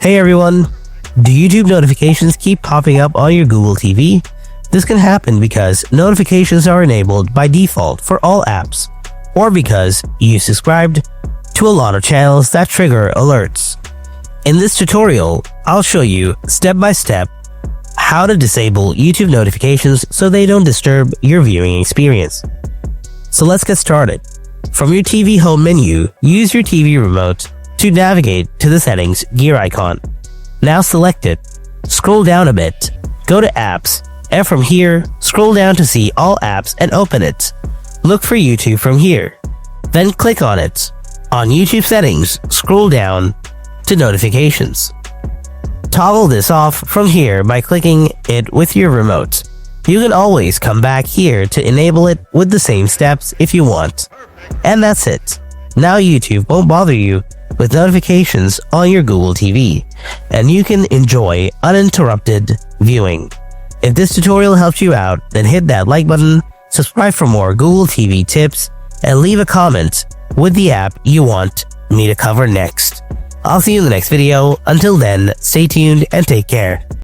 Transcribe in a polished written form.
Hey everyone! Do YouTube notifications keep popping up on your Google TV? This can happen because notifications are enabled by default for all apps, or because you subscribed to a lot of channels that trigger alerts. In this tutorial, I'll show you step by step how to disable YouTube notifications so they don't disturb your viewing experience. So let's get started. From your TV home menu, use your TV remote to navigate to the settings gear icon. Now select it, scroll down a bit, go to apps, and from here, scroll down to see all apps and open it. Look for YouTube from here, then click on it. On YouTube settings, scroll down to notifications. Toggle this off from here by clicking it with your remote. You can always come back here to enable it with the same steps if you want. And that's it. Now YouTube won't bother you with notifications on your Google TV, and you can enjoy uninterrupted viewing. If this tutorial helped you out, then hit that like button, subscribe for more Google TV tips, and leave a comment with the app you want me to cover next. I'll see you in the next video. Until then, stay tuned and take care.